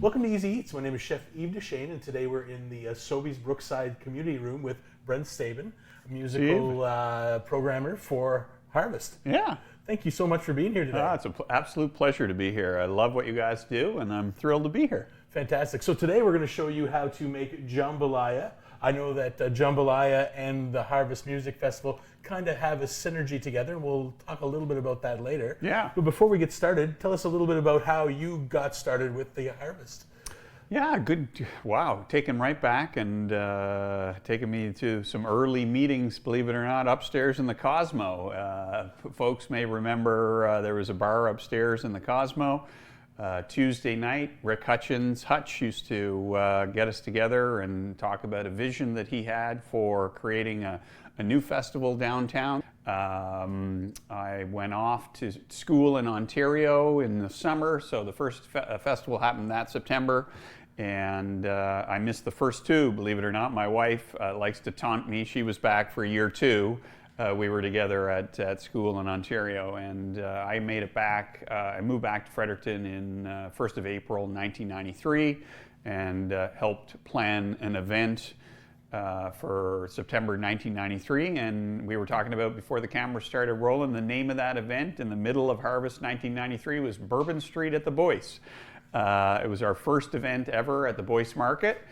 Welcome to Easy Eats. My name is Chef Yves Dechaine, and today we're in the Sobeys Brookside Community Room with Brent Staeben, a musical programmer for Harvest. Yeah. Thank you so much for being here today. It's an absolute pleasure to be here. I love what you guys do, and I'm thrilled to be here. Fantastic. So today we're going to show you how to make jambalaya. I know that jambalaya and the Harvest Music Festival kind of have a synergy together, and we'll talk a little bit about that later. Yeah. But before we get started, tell us a little bit about how you got started with the Harvest. Yeah, good. Wow, taken right back and taking me to some early meetings, believe it or not, upstairs in the Cosmo. Folks may remember there was a bar upstairs in the Cosmo. Tuesday night, Rick Hutch used to get us together and talk about a vision that he had for creating a new festival downtown. I went off to school in Ontario in the summer, so the first festival happened that September, and I missed the first two, believe it or not. My wife likes to taunt me. She was back for year two. We were together at school in Ontario, and I made it back. I moved back to Fredericton in 1st of April 1993 and helped plan an event for September 1993, and we were talking about before the camera started rolling, the name of that event in the middle of Harvest 1993 was Bourbon Street at the Boyce. It was our first event ever at the Boyce Market.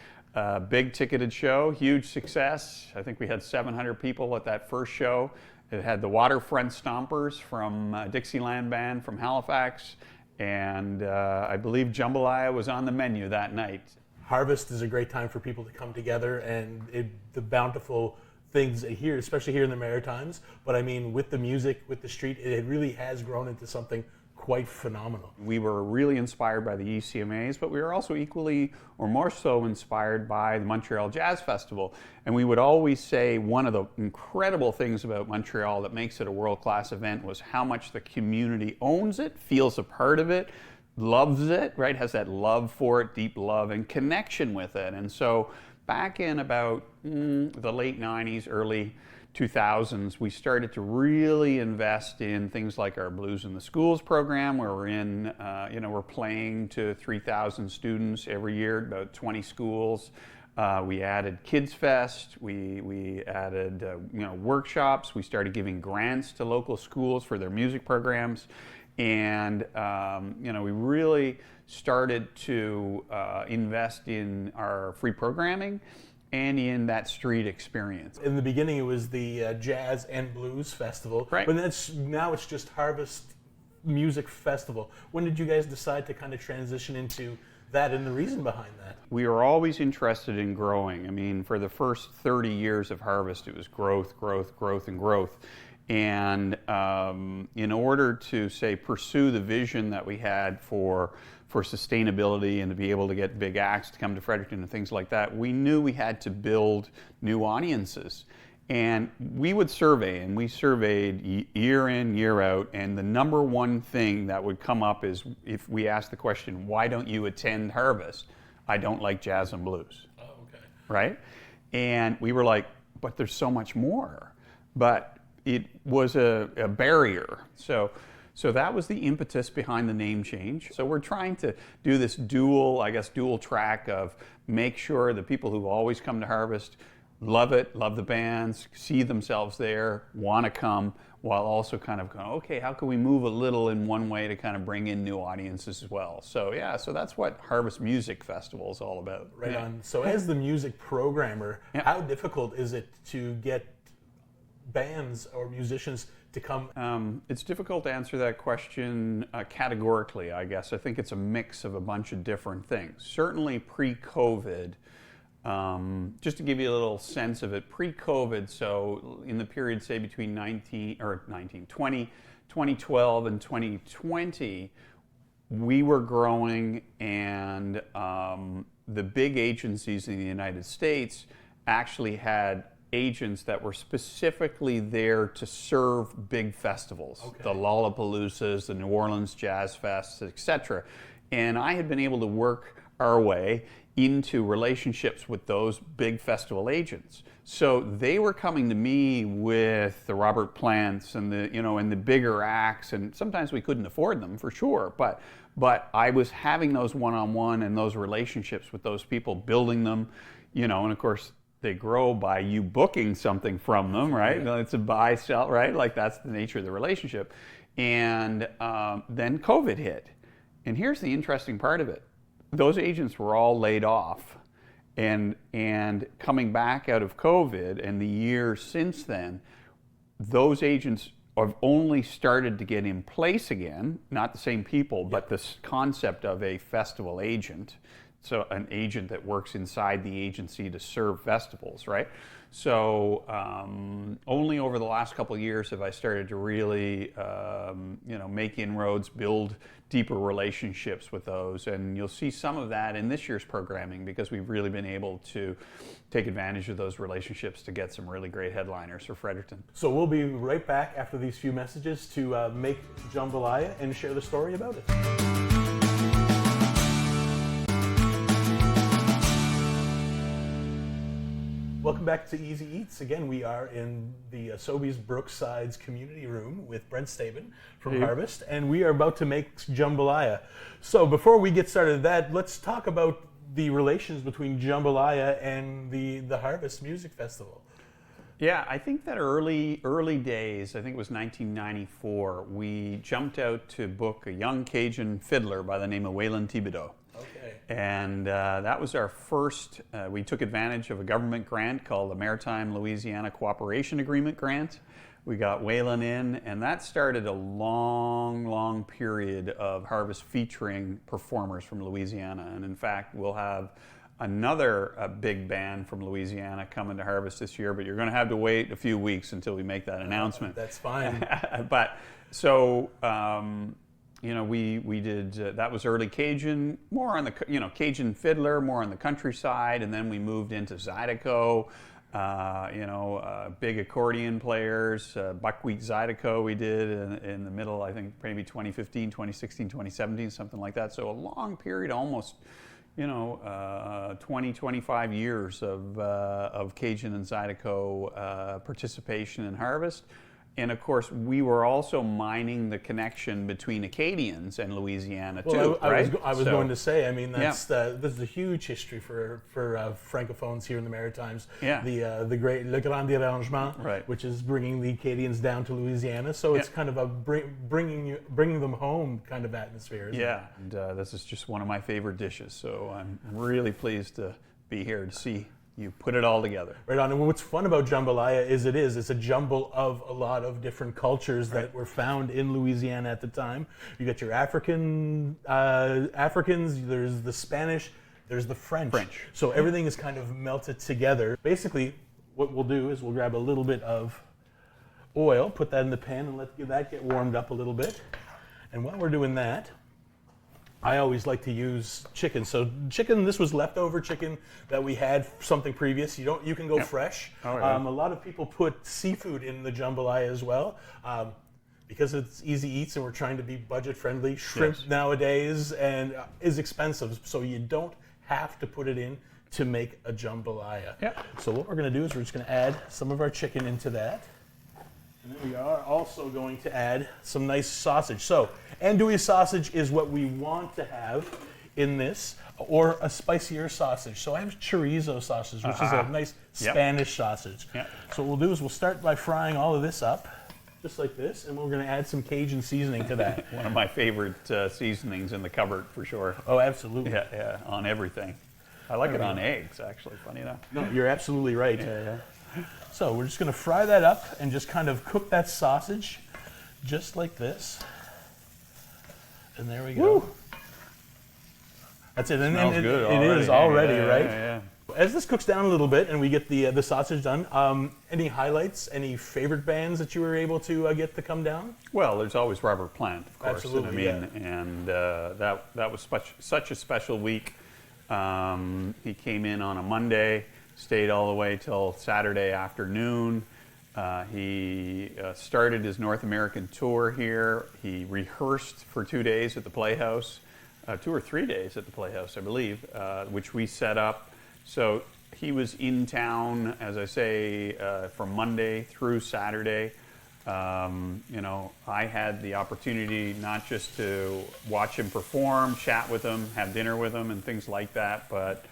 Big ticketed show, huge success. I think we had 700 people at that first show. It had the Waterfront Stompers from Dixieland Band from Halifax, and I believe jambalaya was on the menu that night. Harvest is a great time for people to come together, and the bountiful things here, especially here in the Maritimes, but I mean with the music, with the street, it really has grown into something quite phenomenal. We were really inspired by the ECMAs, but we were also equally or more so inspired by the Montreal Jazz Festival. And we would always say one of the incredible things about Montreal that makes it a world-class event was how much the community owns it, feels a part of it, loves it, right? Has that love for it, deep love and connection with it. And so back in about the late 90s, early 2000s, we started to really invest in things like our Blues in the Schools program, where we're in, we're playing to 3,000 students every year, about 20 schools. We added Kids Fest. We added, workshops. We started giving grants to local schools for their music programs. And, we really started to invest in our free programming and in that street experience. In the beginning, it was the Jazz and Blues Festival, right? But now it's just Harvest Music Festival. When did you guys decide to kind of transition into that, and the reason behind that? We were always interested in growing. I mean, for the first 30 years of Harvest, it was growth, growth, growth, and growth. And in order to, say, pursue the vision that we had for sustainability and to be able to get big acts to come to Fredericton and things like that, we knew we had to build new audiences. And we would survey, and we surveyed year in, year out, and the number one thing that would come up is if we asked the question, why don't you attend Harvest? I don't like jazz and blues. Oh, okay. Right? And we were like, but there's so much more. But it was a barrier. So that was the impetus behind the name change. So we're trying to do this dual track of make sure the people who always come to Harvest love it, love the bands, see themselves there, want to come, while also kind of going, okay, how can we move a little in one way to kind of bring in new audiences as well? So yeah, so that's what Harvest Music Festival is all about. Right on. So as the music programmer, how difficult is it to get bands or musicians to come? It's difficult to answer that question categorically, I guess. I think it's a mix of a bunch of different things. Certainly pre-COVID, just to give you a little sense of it, pre-COVID, so in the period, say, between 2012 and 2020, we were growing, and the big agencies in the United States actually had agents that were specifically there to serve big festivals, the Lollapaloozas, the New Orleans Jazz Fests, etc. And I had been able to work our way into relationships with those big festival agents. So they were coming to me with the Robert Plants and the bigger acts, and sometimes we couldn't afford them for sure, but I was having those one-on-one and those relationships with those people, building them, and of course they grow by you booking something from them, right? Yeah. It's a buy, sell, right? Like that's the nature of the relationship. And then COVID hit. And here's the interesting part of it. Those agents were all laid off, and coming back out of COVID and the years since then, those agents have only started to get in place again, not the same people, but this concept of a festival agent. So an agent that works inside the agency to serve festivals, right? So only over the last couple of years have I started to really, make inroads, build deeper relationships with those. And you'll see some of that in this year's programming because we've really been able to take advantage of those relationships to get some really great headliners for Fredericton. So we'll be right back after these few messages to make jambalaya and share the story about it. Welcome back to Easy Eats. Again, we are in the Sobeys Brooksides community room with Brent Staeben from Harvest, and we are about to make jambalaya. So before we get started with that, let's talk about the relations between jambalaya and the Harvest Music Festival. Yeah, I think that early days, I think it was 1994, we jumped out to book a young Cajun fiddler by the name of Waylon Thibodeau. Okay. And that was our first, we took advantage of a government grant called the Maritime Louisiana Cooperation Agreement Grant. We got Waylon in, and that started a long period of Harvest featuring performers from Louisiana. And in fact, we'll have another big band from Louisiana coming to Harvest this year, but you're going to have to wait a few weeks until we make that announcement. That's fine. But so, we did, that was early Cajun, more on the, Cajun fiddler, more on the countryside, and then we moved into Zydeco, big accordion players, Buckwheat Zydeco we did in the middle, I think maybe 2015, 2016, 2017, something like that. So a long period, almost 20, 25 years of Cajun and Zydeco participation in Harvest. And of course, we were also mining the connection between Acadians and Louisiana too, right? I was going to say, I mean, this is a huge history for francophones here in the Maritimes. Yeah. The great Le Grand Dérangement, right, which is bringing the Acadians down to Louisiana. So it's kind of a bringing them home kind of atmosphere. Isn't it? And this is just one of my favorite dishes. So I'm really pleased to be here to see you put it all together. Right on. And what's fun about jambalaya is it's a jumble of a lot of different cultures that were found in Louisiana at the time. You got your Africans, there's the Spanish, there's the French. So everything is kind of melted together. Basically, what we'll do is we'll grab a little bit of oil, put that in the pan, and let that get warmed up a little bit. And while we're doing that, I always like to use chicken. So chicken, this was leftover chicken that we had something previous. You can go fresh. Oh, yeah. A lot of people put seafood in the jambalaya as well. Because it's easy eats and we're trying to be budget friendly. Shrimp nowadays and is expensive, so you don't have to put it in to make a jambalaya. Yeah. So what we're going to do is we're just going to add some of our chicken into that. And then we are also going to add some nice sausage. So, andouille sausage is what we want to have in this, or a spicier sausage. So I have chorizo sausage, which is a nice Spanish sausage. Yep. So what we'll do is we'll start by frying all of this up, just like this, and we're going to add some Cajun seasoning to that. One of my favorite seasonings in the cupboard, for sure. Oh, absolutely. Yeah, on everything. I like it on eggs, actually, funny enough. No, you're absolutely right. Yeah. So we're just going to fry that up and just kind of cook that sausage just like this. And there we go. Woo. That's it. Smells good it already. is already, right? Yeah. As this cooks down a little bit and we get the sausage done, any highlights, any favorite bands that you were able to get to come down? Well, there's always Robert Plant, of course. Absolutely, and that was such a special week. He came in on a Monday, stayed all the way till Saturday afternoon. He started his North American tour here. He rehearsed for 2 days at the Playhouse. 2 or 3 days at the Playhouse, I believe, which we set up. So he was in town, as I say, from Monday through Saturday. I had the opportunity not just to watch him perform, chat with him, have dinner with him, and things like that, but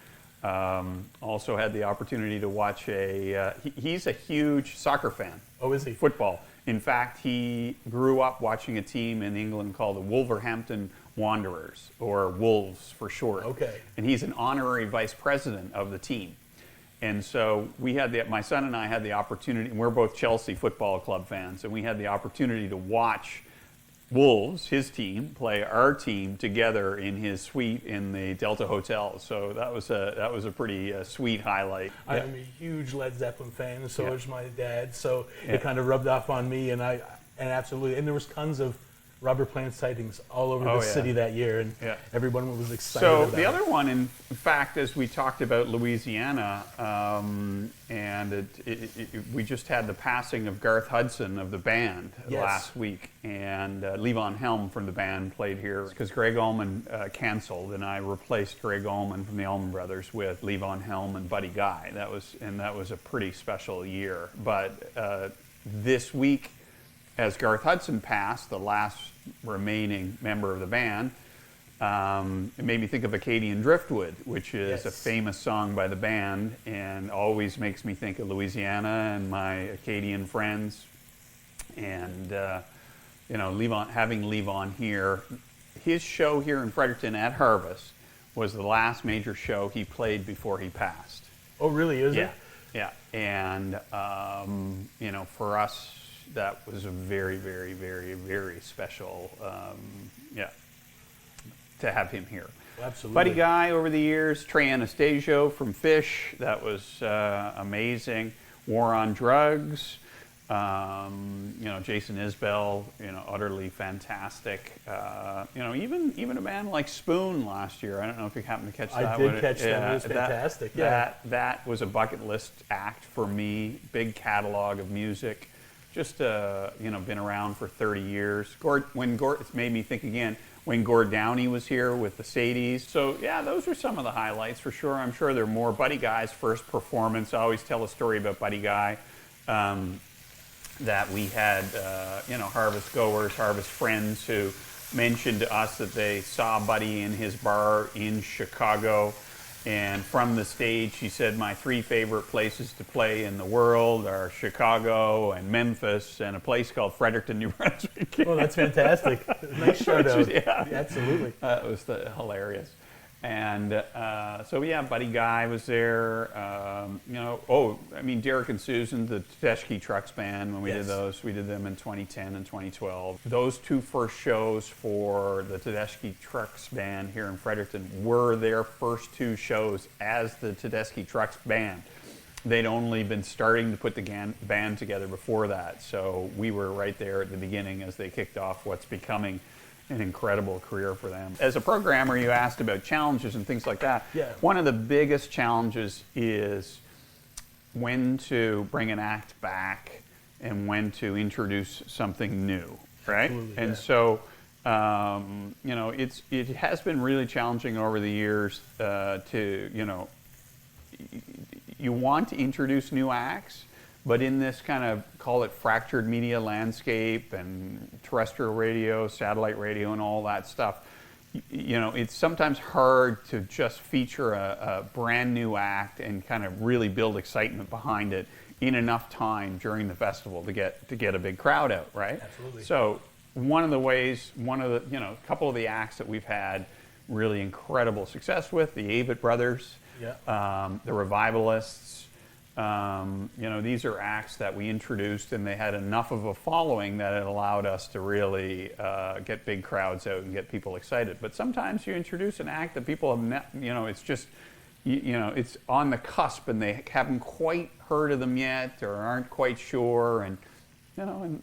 also had the opportunity to watch he's a huge soccer fan. Oh, is he? Football. In fact, he grew up watching a team in England called the Wolverhampton Wanderers, or Wolves for short. Okay. And he's an honorary vice president of the team. And so my son and I had the opportunity, and we're both Chelsea Football Club fans, and we had the opportunity to watch Wolves, his team, play our team together in his suite in the Delta Hotel. So that was a pretty sweet highlight. I'm a huge Led Zeppelin fan, and so Yeah. is my dad. So Yeah. it kind of rubbed off on me, and absolutely, and there was tons of Robert Plant sightings all over the city that year, and everyone was excited So about the it. other one, in fact, as we talked about Louisiana, and we just had the passing of Garth Hudson of the band last week, and Levon Helm from the band played here because Greg Allman canceled, and I replaced Greg Allman from the Allman Brothers with Levon Helm and Buddy Guy. That was a pretty special year. But this week, as Garth Hudson passed, the last remaining member of the band, it made me think of Acadian Driftwood, which is a famous song by the band and always makes me think of Louisiana and my Acadian friends. And, having Levon here, his show here in Fredericton at Harvest was the last major show he played before he passed. Oh, really? Is it? Yeah. And, for us, that was a very, very, very, very special, to have him here. Absolutely. Buddy Guy over the years, Trey Anastasio from Fish, that was amazing. War on Drugs, Jason Isbell, utterly fantastic. Even a band like Spoon last year. I don't know if you happened to catch that. I did catch that. It was fantastic. That was a bucket list act for me. Big catalog of music. Just been around for 30 years. It's made me think again when Gord Downey was here with the Sadies. So those are some of the highlights for sure. I'm sure there are more. Buddy Guy's first performance. I always tell a story about Buddy Guy. That we had, harvest goers, harvest friends who mentioned to us that they saw Buddy in his bar in Chicago. And from the stage, he said, my 3 favorite places to play in the world are Chicago and Memphis and a place called Fredericton, New Brunswick. Oh, that's fantastic. Nice shout out. Yeah, absolutely. It was hilarious. And Buddy Guy was there. Derek and Susan, the Tedeschi Trucks Band, when we did those, we did them in 2010 and 2012. Those 2 first shows for the Tedeschi Trucks Band here in Fredericton were their first 2 shows as the Tedeschi Trucks Band. They'd only been starting to put the band together before that, so we were right there at the beginning as they kicked off what's becoming an incredible career for them. As a programmer, you asked about challenges and things like that. Yeah. One of the biggest challenges is when to bring an act back and when to introduce something new, right? Absolutely, and so, it has been really challenging over the years you want to introduce new acts, but in this kind of, call it fractured media landscape and terrestrial radio, satellite radio, and all that stuff, it's sometimes hard to just feature a brand new act and kind of really build excitement behind it in enough time during the festival to get a big crowd out, right? Absolutely. So a couple of the acts that we've had really incredible success with, the Avett Brothers, the Revivalists. These are acts that we introduced, and they had enough of a following that it allowed us to really get big crowds out and get people excited. But sometimes you introduce an act that people have, it's just, it's on the cusp, and they haven't quite heard of them yet or aren't quite sure, and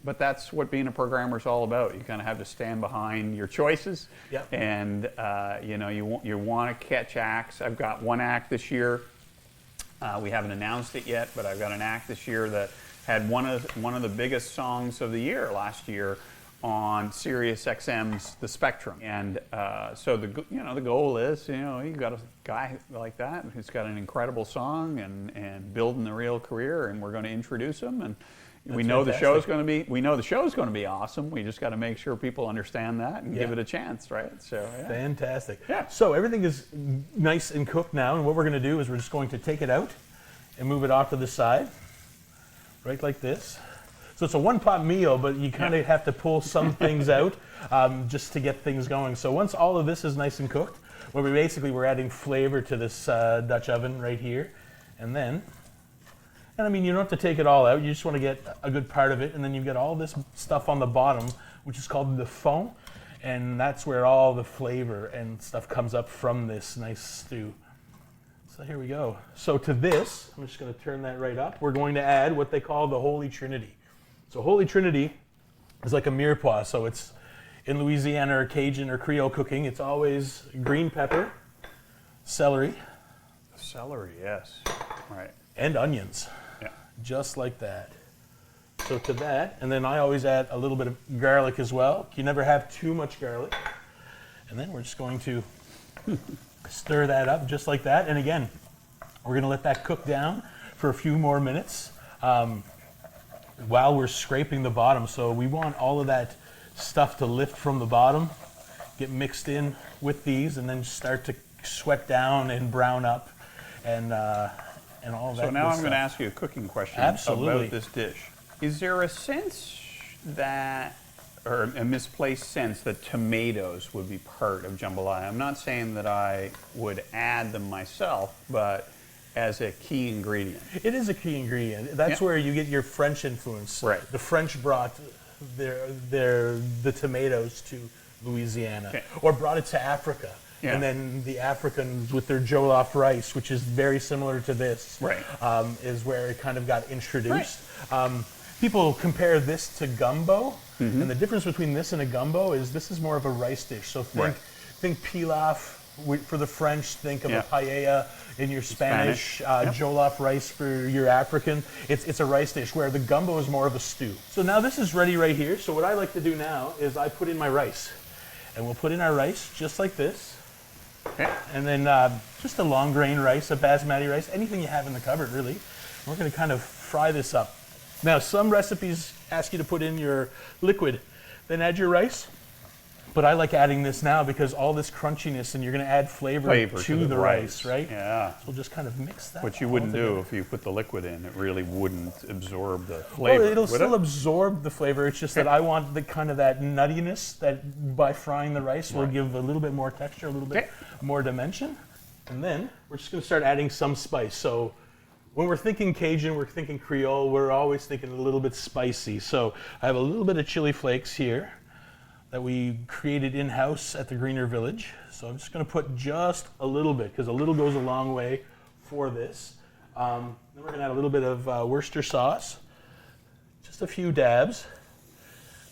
but that's what being a programmer is all about. You kind of have to stand behind your choices, and you want to catch acts. I've got one act this year. We haven't announced it yet, but I've got an act this year that had one of the biggest songs of the year last year on Sirius XM's The Spectrum. And so the goal is, you got a guy like that who's got an incredible song and building a real career, and we're going to introduce him. And we know the show's going to be awesome. We just got to make sure people understand that and give it a chance, right? So fantastic. Yeah. So everything is nice and cooked now, and what we're going to do is we're just going to take it out and move it off to the side, right like this. So it's a one-pot meal, but you kind of have to pull some things out just to get things going. So once all of this is nice and cooked, we're adding flavor to this Dutch oven right here, and I mean, you don't have to take it all out. You just want to get a good part of it, and then you've got all this stuff on the bottom, which is called the fond, and that's where all the flavor and stuff comes up from this nice stew. So here we go. So to this, I'm just going to turn that right up. We're going to add what they call the Holy Trinity. So Holy Trinity is like a mirepoix. So it's in Louisiana or Cajun or Creole cooking. It's always green pepper, celery. Celery, yes. Right. And onions. Yeah. Just like that. So to that, and then I always add a little bit of garlic as well. You never have too much garlic. And then we're just going to stir that up just like that. And again, we're going to let that cook down for a few more minutes. While we're scraping the bottom. So we want all of that stuff to lift from the bottom, get mixed in with these, and then start to sweat down and brown up and all of that. So now I'm going to stuff. ask you a cooking question Absolutely. about this dish. Is there a sense that, or a misplaced sense that tomatoes would be part of jambalaya? I'm not saying that I would add them myself, but as a key ingredient. It is a key ingredient. That's where you get your French influence. Right. The French brought the tomatoes to Louisiana, or brought it to Africa. Yeah. And then the Africans with their jollof rice, which is very similar to this, Right. Is where it kind of got introduced. People compare this to gumbo, and the difference between this and a gumbo is this is more of a rice dish. So think pilaf for the French, think of a paella in your Spanish. Jollof rice for your African. It's a rice dish, where the gumbo is more of a stew. So now this is ready right here. So what I like to do now is I put in my rice. And we'll put in our rice just like this. Okay. And then just a long grain rice, a basmati rice, anything you have in the cupboard, really. And we're going to kind of fry this up. Now, some recipes ask you to put in your liquid, then add your rice. But I like adding this now because all this crunchiness, and you're going to add flavor to the rice, right? Yeah. So we'll just kind of mix that. Which you wouldn't do if you put the liquid in. It really wouldn't absorb the flavor. Well, it'll still absorb the flavor. It's just that I want the kind of that nuttiness that by frying the rice will give a little bit more texture, a little bit more dimension. And then we're just going to start adding some spice. So when we're thinking Cajun, we're thinking Creole, we're always thinking a little bit spicy. So I have a little bit of chili flakes here that we created in-house at the Greener Village. So I'm just going to put just a little bit, because a little goes a long way for this. Then we're going to add a little bit of Worcester sauce, just a few dabs.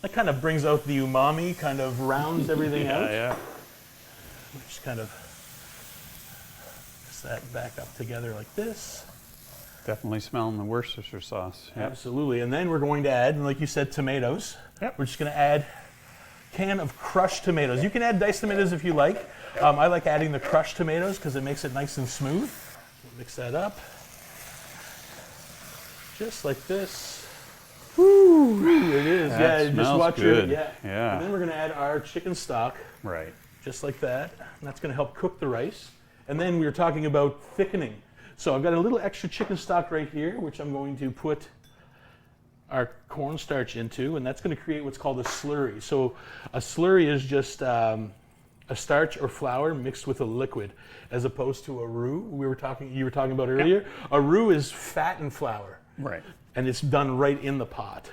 That kind of brings out the umami, kind of rounds everything out. Yeah. Just kind of mix that back up together like this. Definitely smelling the Worcestershire sauce. Yep. Absolutely. And then we're going to add, like you said, tomatoes. Yep. We're just going to add can of crushed tomatoes. You can add diced tomatoes if you like. I like adding the crushed tomatoes because it makes it nice and smooth. Mix that up. Just like this. Woo! It is. That just watch good. it. Yeah. And then we're going to add our chicken stock. Right. Just like that. And that's going to help cook the rice. And then we were talking about thickening. So I've got a little extra chicken stock right here, which I'm going to put our cornstarch into, and that's going to create what's called a slurry. So a slurry is just a starch or flour mixed with a liquid, as opposed to a roux you were talking about earlier. A roux is fat and flour, Right. and it's done right in the pot.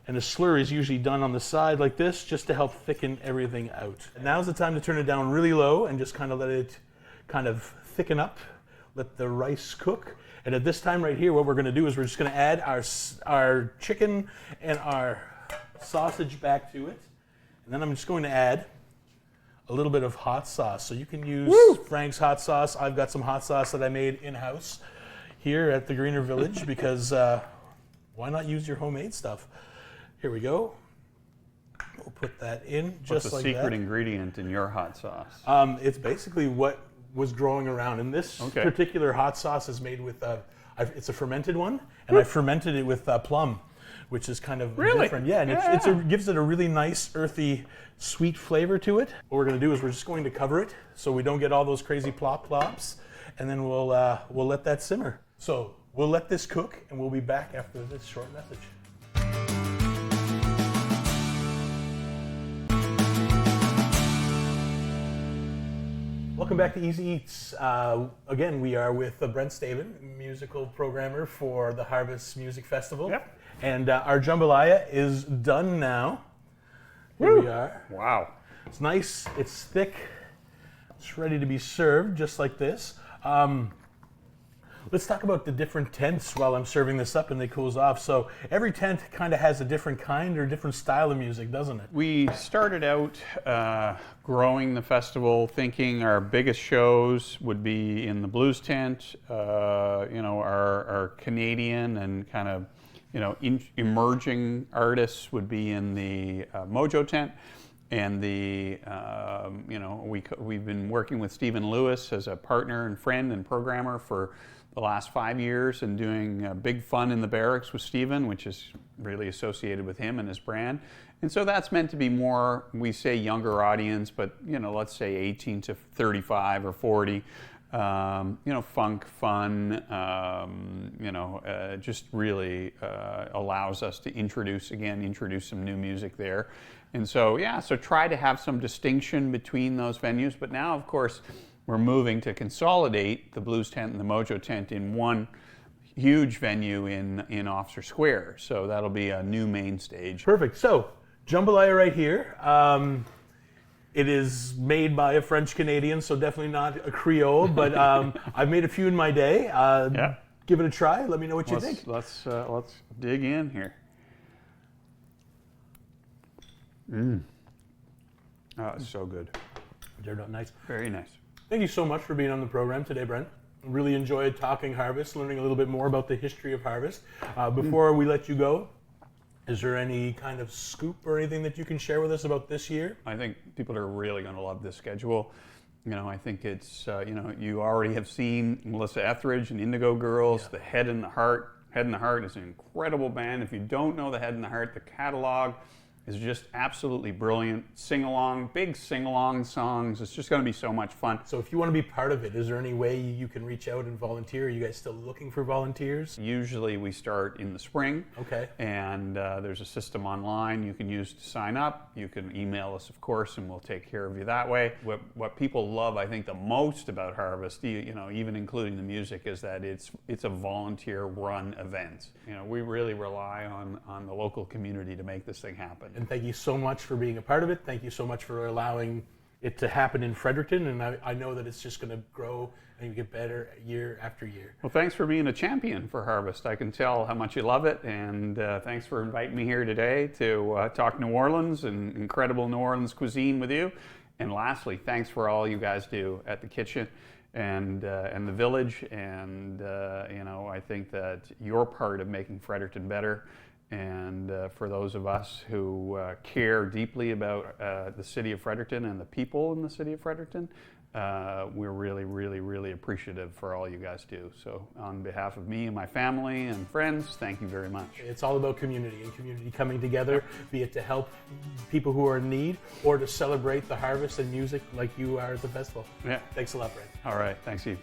And a slurry is usually done on the side like this, just to help thicken everything out. And now's the time to turn it down really low and just kind of let it kind of thicken up, let the rice cook. And at this time right here, what we're going to do is we're just going to add our chicken and our sausage back to it. And then I'm just going to add a little bit of hot sauce. So you can use Frank's hot sauce. I've got some hot sauce that I made in-house here at the Greener Village because why not use your homemade stuff? Here we go. put that in What's just the like secret that. ingredient in your hot sauce? It's basically what was growing around. And this particular hot sauce is made with, it's a fermented one, and I fermented it with plum, which is kind of different. Yeah, and it gives it a really nice, earthy, sweet flavor to it. What we're going to do is we're just going to cover it so we don't get all those crazy plop plops, and then we'll let that simmer. So we'll let this cook, and we'll be back after this short message. Welcome back to Easy Eats. Again, we are with Brent Staeben, musical programmer for the Harvest Music Festival. Yep. And our jambalaya is done now. Here we are. Wow. It's nice, it's thick, it's ready to be served just like this. Let's talk about the different tents while I'm serving this up and it cools off. So every tent kind of has a different kind or different style of music, doesn't it? We started out growing the festival thinking our biggest shows would be in the blues tent, our Canadian and kind of, emerging artists would be in the Mojo tent. And we've been working with Stephen Lewis as a partner and friend and programmer for the last 5 years and doing Big Fun in the Barracks with Stephen, which is really associated with him and his brand. And so that's meant to be more, we say younger audience, but let's say 18 to 35 or 40. Funk, fun, just really allows us to introduce some new music there. And so, so try to have some distinction between those venues. But now, of course, we're moving to consolidate the blues tent and the Mojo tent in one huge venue in Officer Square. So that'll be a new main stage. Perfect. So, jambalaya right here. It is made by a French Canadian, so definitely not a Creole, but I've made a few in my day. Give it a try. Let me know what you think. Let's dig in here. Oh, it's so good. They're not nice. Very nice. Thank you so much for being on the program today, Brent. Really enjoyed talking Harvest, learning a little bit more about the history of Harvest. Before we let you go, is there any kind of scoop or anything that you can share with us about this year? I think people are really going to love this schedule. I think it's, you already have seen Melissa Etheridge and Indigo Girls, The Head and the Heart. Head and the Heart is an incredible band. If you don't know The Head and the Heart, the catalog is just absolutely brilliant. Sing-along, big sing-along songs. It's just going to be so much fun. So if you want to be part of it, is there any way you can reach out and volunteer? Are you guys still looking for volunteers? Usually we start in the spring. Okay. And there's a system online you can use to sign up. You can email us, of course, and we'll take care of you that way. What people love, I think, the most about Harvest, even including the music, is that it's a volunteer-run event. We really rely on the local community to make this thing happen. And thank you so much for being a part of it. Thank you so much for allowing it to happen in Fredericton. And I know that it's just going to grow and get better year after year. Well, thanks for being a champion for Harvest. I can tell how much you love it. And thanks for inviting me here today to talk New Orleans and incredible New Orleans cuisine with you. And lastly, thanks for all you guys do at the kitchen and the village. And, I think that you're part of making Fredericton better. And for those of us who care deeply about the city of Fredericton and the people in the city of Fredericton, we're really, really, really appreciative for all you guys do. So on behalf of me and my family and friends, thank you very much. It's all about community and community coming together, be it to help people who are in need or to celebrate the harvest and music like you are at the festival. Yeah. Thanks a lot, Brent. All right. Thanks, Eve.